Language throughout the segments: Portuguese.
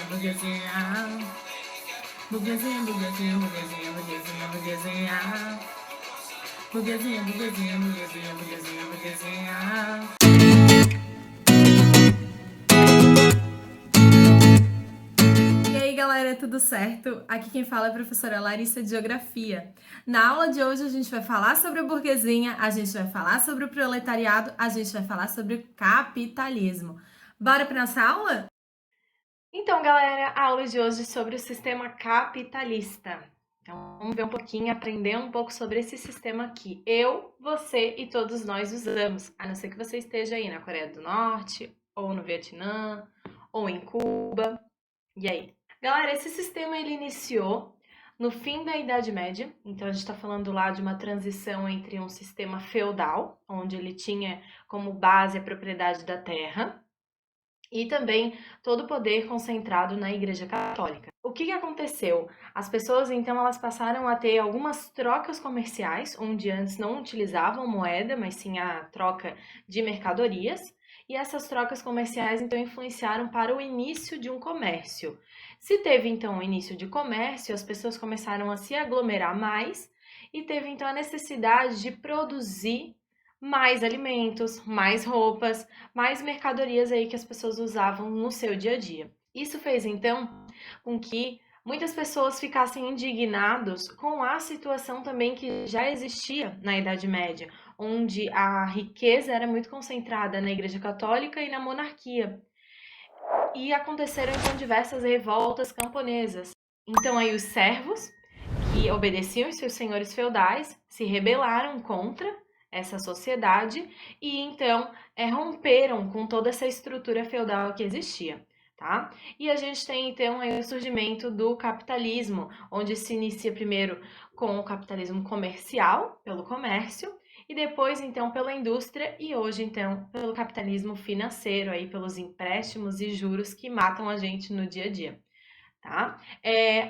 burguesinha, burguesinha, burguesinha, burguesinha, burguesinha, burguesinha, burguesinha, burguesinha, burguesinha, burguesinha, burguesinha. E aí, galera, tudo certo? Aqui quem fala é a professora Larissa de Geografia. Na aula de hoje a gente vai falar sobre a burguesinha, a gente vai falar sobre o proletariado, a gente vai falar sobre o capitalismo. Bora para nossa aula? Então, galera, a aula de hoje é sobre o sistema capitalista. Então, vamos ver um pouquinho, aprender um pouco sobre esse sistema que eu, você e todos nós usamos, a não ser que você esteja aí na Coreia do Norte, ou no Vietnã, ou em Cuba. E aí? Galera, esse sistema ele iniciou no fim da Idade Média, então a gente está falando lá de uma transição entre um sistema feudal, onde ele tinha como base a propriedade da terra, e também todo o poder concentrado na Igreja Católica. O que aconteceu? As pessoas então elas passaram a ter algumas trocas comerciais, onde antes não utilizavam moeda, mas sim a troca de mercadorias, e essas trocas comerciais então influenciaram para o início de um comércio. Se teve então o início de comércio, as pessoas começaram a se aglomerar mais e teve então a necessidade de produzir mais alimentos, mais roupas, mais mercadorias aí que as pessoas usavam no seu dia a dia. Isso fez então com que muitas pessoas ficassem indignados com a situação também que já existia na Idade Média, onde a riqueza era muito concentrada na Igreja Católica e na monarquia. E aconteceram então diversas revoltas camponesas. Então aí os servos, que obedeciam os seus senhores feudais, se rebelaram contra essa sociedade e então romperam com toda essa estrutura feudal que existia. Tá? E a gente tem então aí o surgimento do capitalismo, onde se inicia primeiro com o capitalismo comercial, pelo comércio, e depois então pela indústria e hoje então pelo capitalismo financeiro, aí pelos empréstimos e juros que matam a gente no dia a dia. Tá?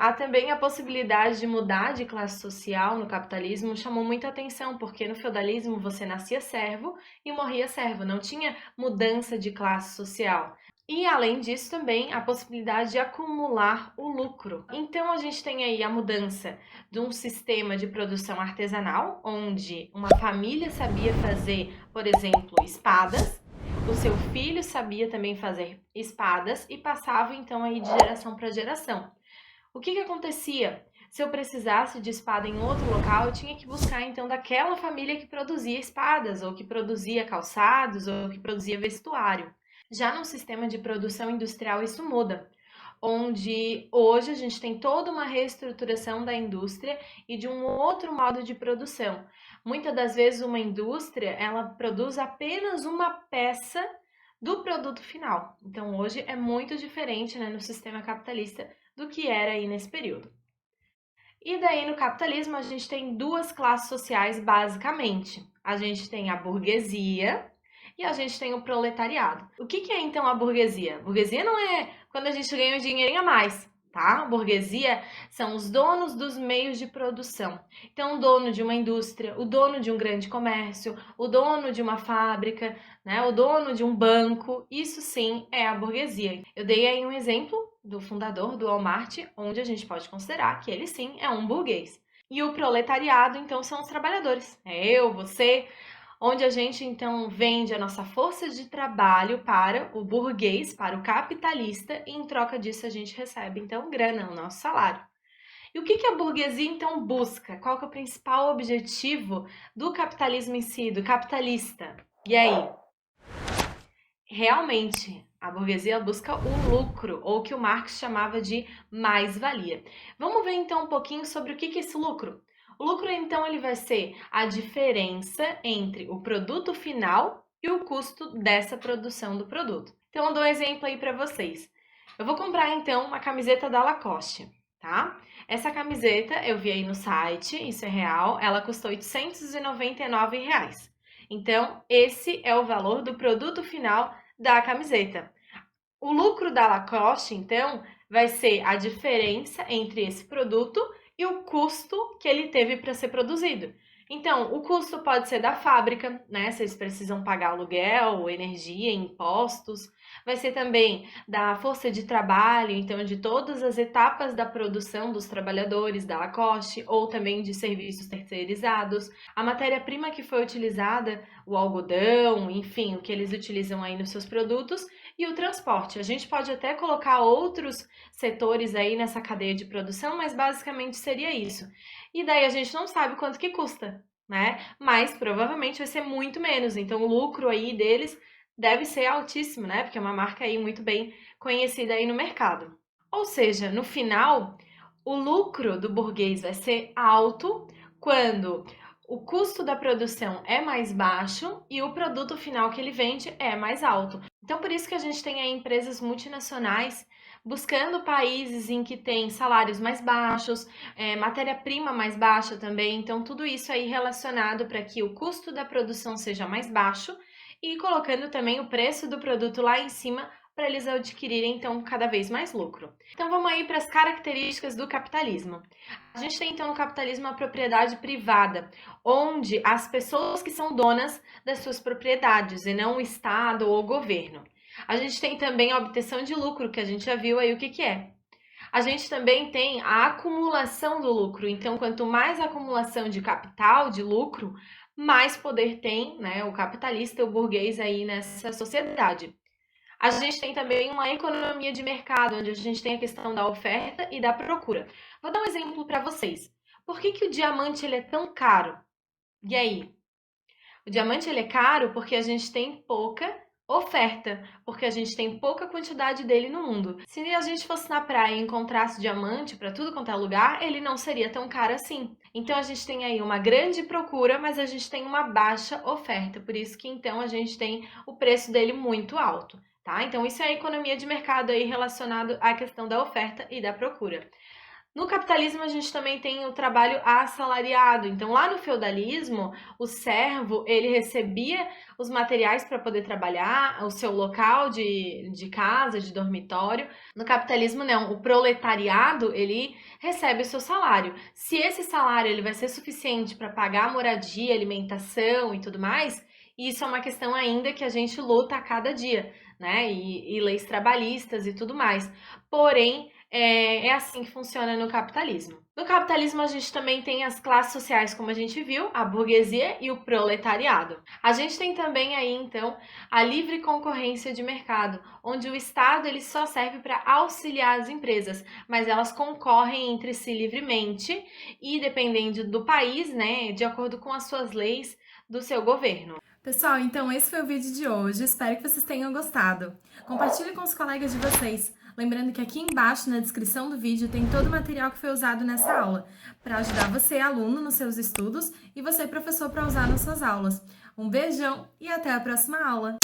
Há também a possibilidade de mudar de classe social no capitalismo, chamou muita atenção, porque no feudalismo você nascia servo e morria servo, não tinha mudança de classe social. E além disso também a possibilidade de acumular o lucro. Então a gente tem aí a mudança de um sistema de produção artesanal, onde uma família sabia fazer, por exemplo, espadas, o seu filho sabia também fazer espadas e passava então aí de geração para geração. O que acontecia? Se eu precisasse de espada em outro local, eu tinha que buscar então daquela família que produzia espadas, ou que produzia calçados, ou que produzia vestuário. Já no sistema de produção industrial isso muda, onde hoje a gente tem toda uma reestruturação da indústria e de um outro modo de produção. Muitas das vezes uma indústria, ela produz apenas uma peça do produto final. Então hoje é muito diferente, né, no sistema capitalista do que era aí nesse período. E daí no capitalismo a gente tem duas classes sociais basicamente. A gente tem a burguesia e a gente tem o proletariado. O que é então a burguesia? A burguesia não é quando a gente ganha um dinheirinho a mais, tá? A burguesia são os donos dos meios de produção. Então, o dono de uma indústria, o dono de um grande comércio, o dono de uma fábrica, né? O dono de um banco, isso sim é a burguesia. Eu dei aí um exemplo do fundador do Walmart, onde a gente pode considerar que ele sim é um burguês. E o proletariado, então, são os trabalhadores. É eu, você, onde a gente então vende a nossa força de trabalho para o burguês, para o capitalista, e em troca disso a gente recebe então grana, o nosso salário. E o que a burguesia então busca? Qual que é o principal objetivo do capitalismo em si, do capitalista? E aí? Realmente, a burguesia busca o lucro, ou o que o Marx chamava de mais-valia. Vamos ver então um pouquinho sobre o que é esse lucro. O lucro, então, ele vai ser a diferença entre o produto final e o custo dessa produção do produto. Então, eu dou um exemplo aí para vocês. Eu vou comprar, então, uma camiseta da Lacoste, tá? Essa camiseta eu vi aí no site, isso é real, ela custou R$899. Então, esse é o valor do produto final da camiseta. O lucro da Lacoste, então, vai ser a diferença entre esse produto e o custo que ele teve para ser produzido. Então, o custo pode ser da fábrica, né? Vocês precisam pagar aluguel, energia, impostos. Vai ser também da força de trabalho, então, de todas as etapas da produção dos trabalhadores da Lacoste, ou também de serviços terceirizados. A matéria-prima que foi utilizada, o algodão, enfim, o que eles utilizam aí nos seus produtos, e o transporte. A gente pode até colocar outros setores aí nessa cadeia de produção, mas basicamente seria isso. E daí a gente não sabe quanto que custa, né? Mas provavelmente vai ser muito menos. Então o lucro aí deles deve ser altíssimo, né? Porque é uma marca aí muito bem conhecida aí no mercado. Ou seja, no final, o lucro do burguês vai ser alto quando o custo da produção é mais baixo e o produto final que ele vende é mais alto. Então, por isso que a gente tem aí empresas multinacionais buscando países em que tem salários mais baixos, matéria-prima mais baixa também. Então, tudo isso aí relacionado para que o custo da produção seja mais baixo e colocando também o preço do produto lá em cima para eles adquirirem então cada vez mais lucro. Então vamos aí para as características do capitalismo. A gente tem então no capitalismo a propriedade privada, onde as pessoas que são donas das suas propriedades e não o Estado ou o governo. A gente tem também a obtenção de lucro, que a gente já viu aí o que é. A gente também tem a acumulação do lucro. Então, quanto mais acumulação de capital, de lucro, mais poder tem, né, o capitalista, o burguês aí nessa sociedade. A gente tem também uma economia de mercado, onde a gente tem a questão da oferta e da procura. Vou dar um exemplo para vocês. Por que o diamante ele é tão caro? E aí? O diamante ele é caro porque a gente tem pouca oferta, porque a gente tem pouca quantidade dele no mundo. Se a gente fosse na praia e encontrasse diamante para tudo quanto é lugar, ele não seria tão caro assim. Então a gente tem aí uma grande procura, mas a gente tem uma baixa oferta, por isso que então a gente tem o preço dele muito alto, tá? Então isso é a economia de mercado aí relacionado à questão da oferta e da procura. No capitalismo, a gente também tem o trabalho assalariado. Então, lá no feudalismo, o servo, ele recebia os materiais para poder trabalhar, o seu local de casa, de dormitório. No capitalismo, não. O proletariado, ele recebe o seu salário. Se esse salário ele vai ser suficiente para pagar moradia, alimentação e tudo mais, isso é uma questão ainda que a gente luta a cada dia, né? E leis trabalhistas e tudo mais. Porém, é assim que funciona no capitalismo. No capitalismo, a gente também tem as classes sociais, como a gente viu, a burguesia e o proletariado. A gente tem também aí, então, a livre concorrência de mercado, onde o Estado ele só serve para auxiliar as empresas, mas elas concorrem entre si livremente e, dependendo do país, né, de acordo com as suas leis do seu governo. Pessoal, então esse foi o vídeo de hoje. Espero que vocês tenham gostado. Compartilhe com os colegas de vocês. Lembrando que aqui embaixo na descrição do vídeo tem todo o material que foi usado nessa aula, para ajudar você, aluno, nos seus estudos e você, professor, para usar nas suas aulas. Um beijão e até a próxima aula!